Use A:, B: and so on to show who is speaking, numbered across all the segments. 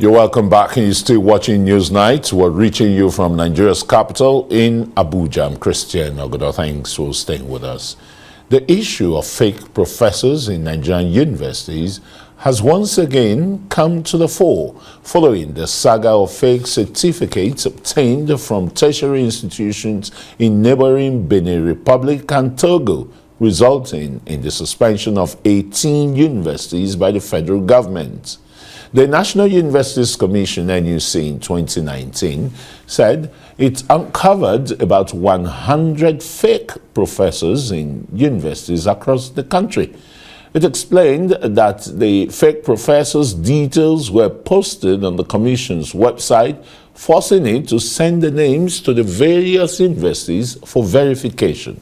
A: You're welcome back, and you're still watching Newsnight. We're reaching you from Nigeria's capital in Abuja. I'm Christian Ogodo. Thanks for staying with us. The issue of fake professors in Nigerian universities has once again come to the fore following the saga of fake certificates obtained from tertiary institutions in neighboring Benin Republic and Togo, resulting in the suspension of 18 universities by the federal government. The National Universities Commission, NUC, in 2019 said it uncovered about 100 fake professors in universities across the country. It explained that the fake professors' details were posted on the Commission's website, forcing it to send the names to the various universities for verification.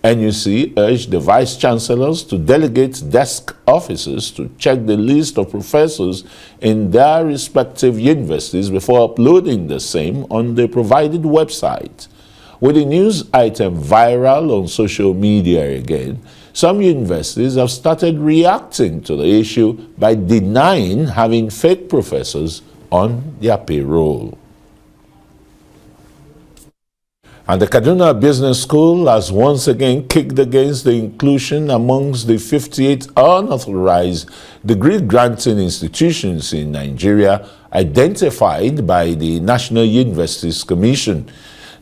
A: NUC urged the vice-chancellors to delegate desk officers to check the list of professors in their respective universities before uploading the same on the provided website. With the news item viral on social media again, some universities have started reacting to the issue by denying having fake professors on their payroll. And the Kaduna Business School has once again kicked against the inclusion amongst the 58 unauthorized degree-granting institutions in Nigeria identified by the National Universities Commission.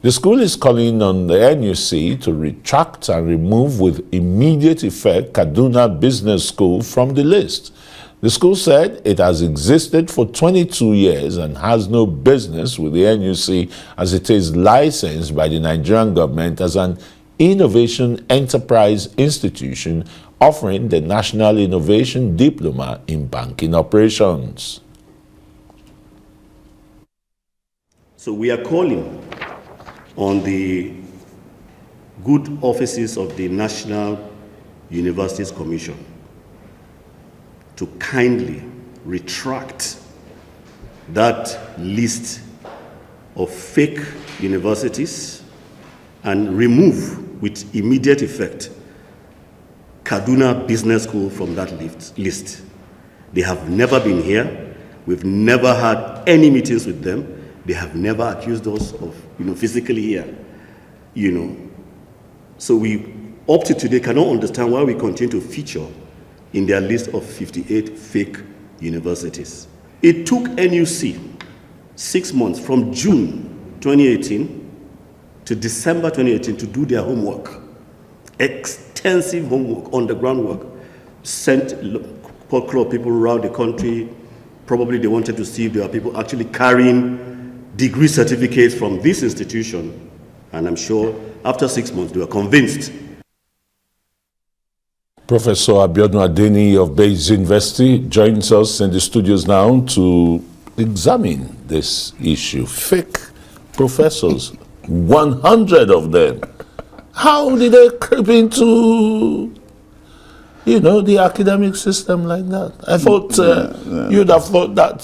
A: The school is calling on the NUC to retract and remove with immediate effect Kaduna Business School from the list. The school said it has existed for 22 years and has no business with the NUC as it is licensed by the Nigerian government as an innovation enterprise institution offering the National Innovation Diploma in Banking Operations.
B: So we are calling on the good offices of the National Universities Commission to kindly retract that list of fake universities and remove with immediate effect Kaduna Business School from that list. They have never been here. We've never had any meetings with them. They have never accused us of, physically here, So we, up to today, cannot understand why we continue to feature in their list of 58 fake universities. It took NUC 6 months from June 2018 to December 2018 to do their homework, extensive homework, underground work, sent people around the country. Probably they wanted to see if there are people actually carrying degree certificates from this institution. And I'm sure after 6 months, they were convinced.
A: Professor Abiodun Adeniyi of Bayes University joins us in the studios now to examine this issue. Fake professors, 100 of them. How did they creep into, the academic system like that? I thought you'd have thought that,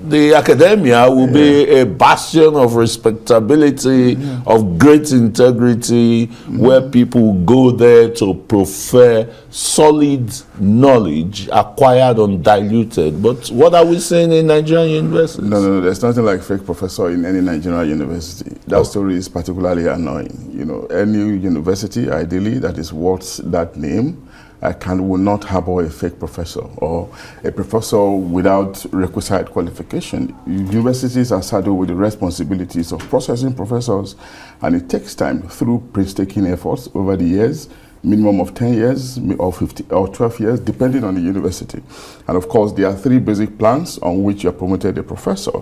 A: the academia will be a bastion of respectability, of great integrity, where people go there to prefer solid knowledge acquired undiluted. But what are we saying in Nigerian universities?
C: No, there's nothing like fake professor in any Nigerian university. That story is particularly annoying. Any university, ideally, that is worth that name, will not harbor a fake professor or a professor without requisite qualification. Universities are saddled with the responsibilities of processing professors, and it takes time through painstaking efforts over the years, minimum of 10 years or 50 or 12 years, depending on the university. And of course, there are 3 basic plans on which you are promoted a professor: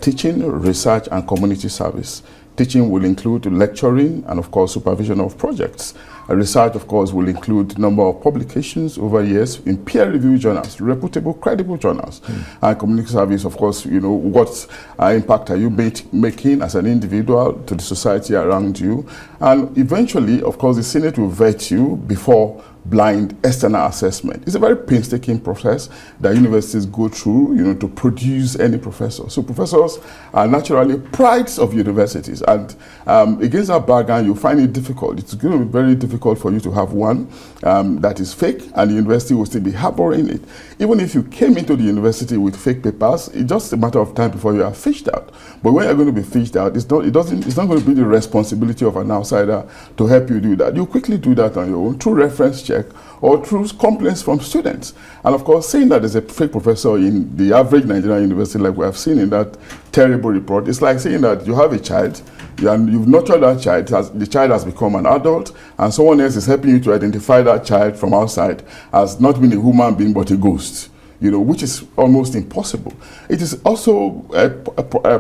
C: teaching, research, and community service. Teaching will include lecturing and, of course, supervision of projects. Research, of course, will include number of publications over years in peer-reviewed journals, reputable, credible journals. And community service, of course, what impact are you making as an individual to the society around you? And eventually, of course, the Senate will vet you before blind external assessment. It's a very painstaking process that universities go through, to produce any professor. So professors are naturally prides of universities, and against that background, you find it difficult. It's going to be very difficult difficult for you to have one that is fake, and the university will still be harboring it. Even if you came into the university with fake papers, it's just a matter of time before you are fished out. But when you're going to be fished out, it's not going to be the responsibility of an outsider to help you do that. You quickly do that on your own through reference check or through complaints from students. And of course, saying that there's a fake professor in the average Nigerian university, like we have seen in that terrible report, it's like saying that you have a child, and you've nurtured that child, the child has become an adult, and someone else is helping you to identify that child from outside as not being a human being but a ghost, which is almost impossible. It is also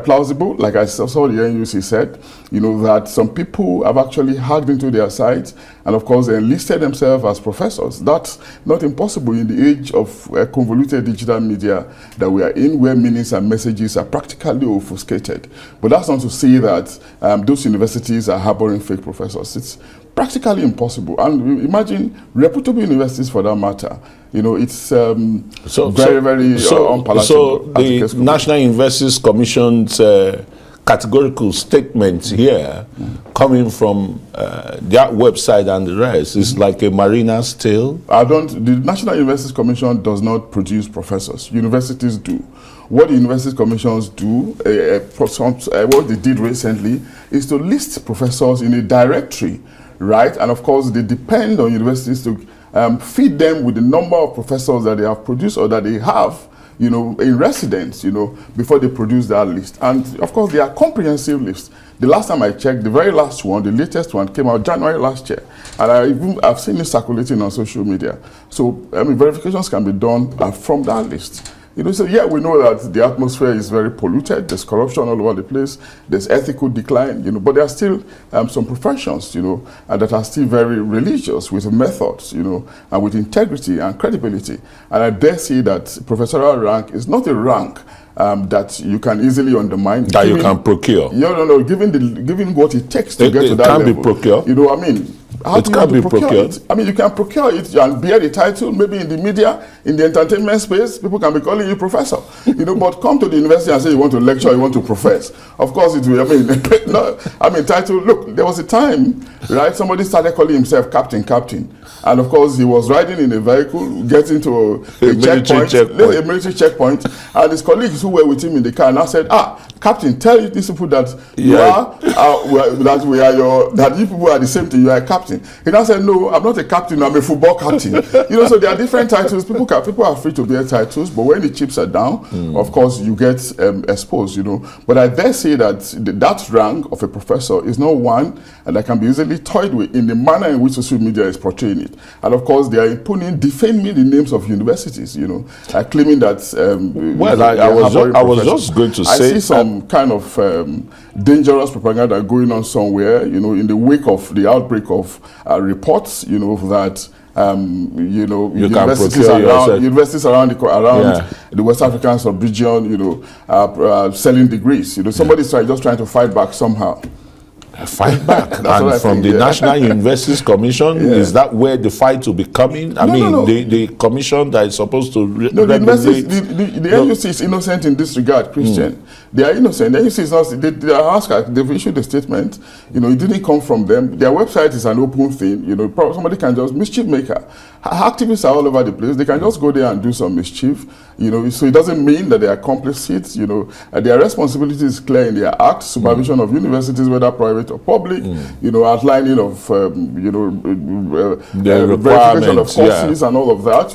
C: plausible, like I saw the NUC said, that some people have actually hacked into their sites and of course they enlisted themselves as professors. That's not impossible in the age of convoluted digital media that we are in, where meanings and messages are practically obfuscated. But that's not to say that those universities are harboring fake professors. It's practically impossible. And imagine reputable universities for that matter. It's very unpalatable.
A: So the National Universities Commission's categorical statement here, coming from their website and the rest, is like a mariner's tale.
C: The National Universities Commission does not produce professors. Universities do. What the Universities Commissions do, what they did recently, is to list professors in a directory, right? And of course, they depend on universities to feed them with the number of professors that they have produced or that they have, in residence, before they produce that list. And of course, they are comprehensive lists. The last time I checked, the very last one, the latest one, came out January last year. And I've seen it circulating on social media. So, verifications can be done from that list. So yeah, we know that the atmosphere is very polluted. There's corruption all over the place. There's ethical decline, but there are still some professions, that are still very religious with methods, and with integrity and credibility. And I dare say that professorial rank is not a rank that you can easily undermine.
A: That you can procure.
C: No. Given what it takes to get to that level.
A: It can be procured.
C: It can be procured. You can procure it and bear the title. Maybe in the media, in the entertainment space, people can be calling you professor. But come to the university and say you want to lecture, you want to profess. Of course, it will. Title. Look, there was a time, right? Somebody started calling himself captain, and of course, he was riding in a vehicle, getting to a military checkpoint, and his colleagues who were with him in the car now said, Captain, tell these people that that you people are the same thing. You are a captain. He now said, no, I'm not a captain. I'm a football captain. So there are different titles. People are free to bear titles, but when the chips are down, of course, you get exposed. But I dare say that that rank of a professor is not one that can be easily toyed with in the manner in which social media is portraying it. And of course, they are defaming the names of universities. Claiming that.
A: I was just going to say.
C: I see some kind of dangerous propaganda going on somewhere, in the wake of the outbreak of reports, that universities around the West African sub-region, selling degrees. Somebody's just trying to fight back somehow.
A: Fight back. And from the National Universities Commission, is that where the fight will be coming? No. The commission that is supposed to regulate.
C: The NUC is innocent in this regard, Christian. They are innocent. The NUC is not. They've issued a statement. It didn't come from them. Their website is an open thing. Somebody can just mischief maker. Activists are all over the place. They can just go there and do some mischief. So it doesn't mean that they are complicit. Their responsibility is clear in their act, supervision of universities, whether private or public. Outlining of verification of courses and all of that.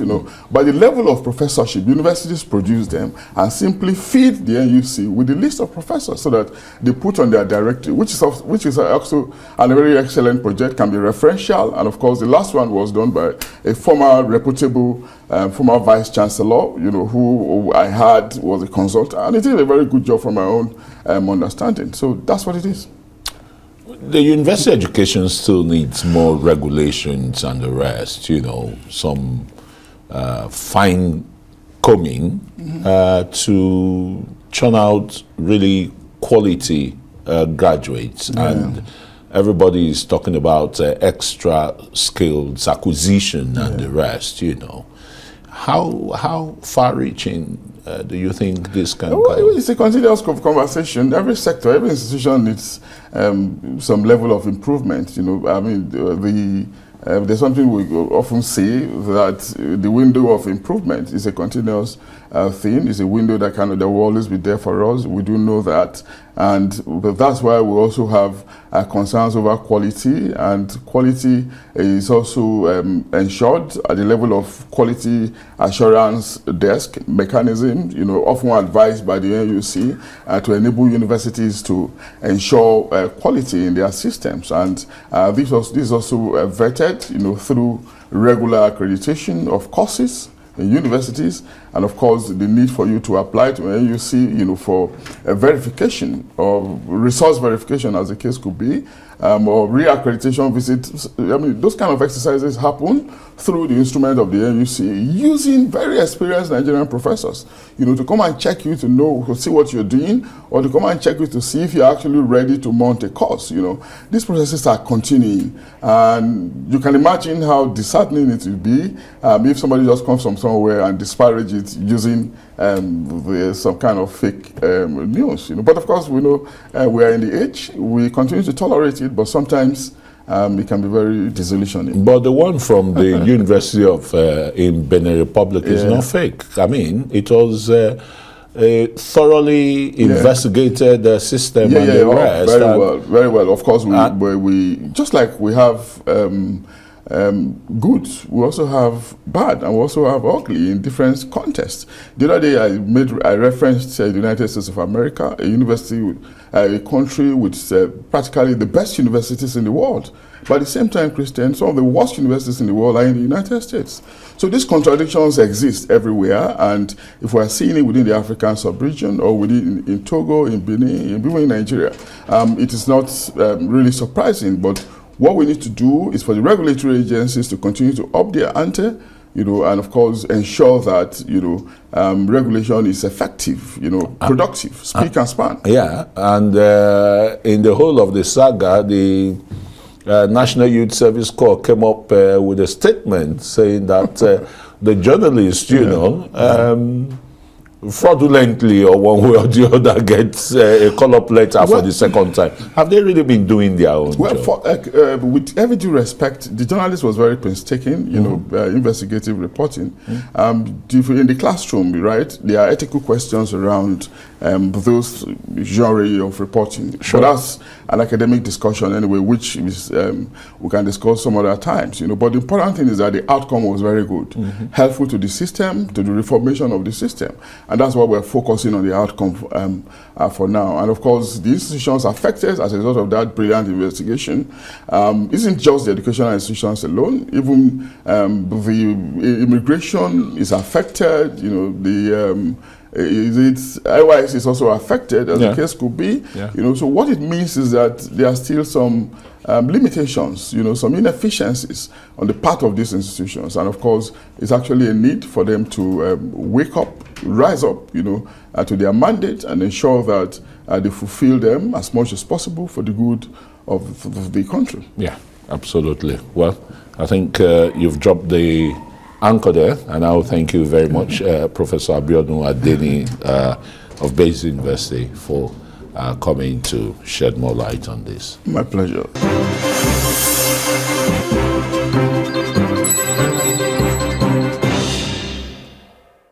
C: But the level of professorship, universities produce them and simply feed the NUC with the list of professors so that they put on their directory, which is also a very excellent project, can be referential. And of course, the last one was done by a former reputable former vice chancellor, who I had was a consultant, and he did a very good job from my own understanding. So that's what it is.
A: The university education still needs more regulations and the rest, some fine combing to churn out really quality graduates. And everybody is talking about extra skills acquisition and the rest, How far-reaching do you think this can go?
C: It's a continuous conversation. Every sector, every institution needs some level of improvement. The there's something we often say that the window of improvement is a continuous thing. It's a window that that will always be there for us. We do know that, but that's why we also have concerns over quality, and quality is also ensured at the level of quality assurance desk mechanism. Often advised by the NUC to enable universities to ensure quality in their systems, and this is also vetted, through regular accreditation of courses in universities, and of course the need for you to apply to NUC, for a verification or resource verification, as the case could be, or re-accreditation visits. I mean, those kind of exercises happen through the instrument of the NUC, using very experienced Nigerian professors, to come and check you to see what you're doing, or to come and check you to see if you're actually ready to mount a course. These processes are continuing, and you can imagine how disheartening it will be if somebody just comes from somewhere and disparage it using some kind of fake news. But of course, we know we are in the age. We continue to tolerate it, but sometimes it can be very disillusioning.
A: But the one from the University of in Benin Republic is not fake. I mean, it was a thoroughly investigated system and the rest.
C: Very well. Of course, we just like we have good, we also have bad, and we also have ugly in different contexts. The other day I referenced the United States of America, a university, a country with practically the best universities in the world. But at the same time, Christian, some of the worst universities in the world are in the United States. So these contradictions exist everywhere, and if we are seeing it within the African sub-region, or within in Togo, in Benin, even in Nigeria, it is not really surprising. But what we need to do is for the regulatory agencies to continue to up their ante, and of course ensure that regulation is effective, productive, speak and span.
A: Yeah, and in the whole of the saga, the National Youth Service Corps came up with a statement saying that the journalists, fraudulently or one way or the other gets a call-up letter for the second time. Have they really been doing their own job?
C: With every due respect, the journalist was very painstaking, investigative reporting. In the classroom, right, there are ethical questions around those genre of reporting. Sure. But that's an academic discussion anyway, which is, we can discuss some other times. But the important thing is that the outcome was very good, helpful to the system, to the reformation of the system. And that's why we're focusing on the outcome for now. And of course, the institutions affected as a result of that brilliant investigation isn't just the educational institutions alone. Even the immigration is affected. Otherwise, it's also affected, as the case could be. So what it means is that there are still some limitations, some inefficiencies on the part of these institutions. And of course, it's actually a need for them to wake up, rise up, to their mandate, and ensure that they fulfill them as much as possible for the good of the country. Yeah,
A: absolutely. Well, I think you've dropped the anchor there, and I will thank you very much, Professor Abiodun Adeniyi of Bayes University, for coming to shed more light on this.
C: My pleasure.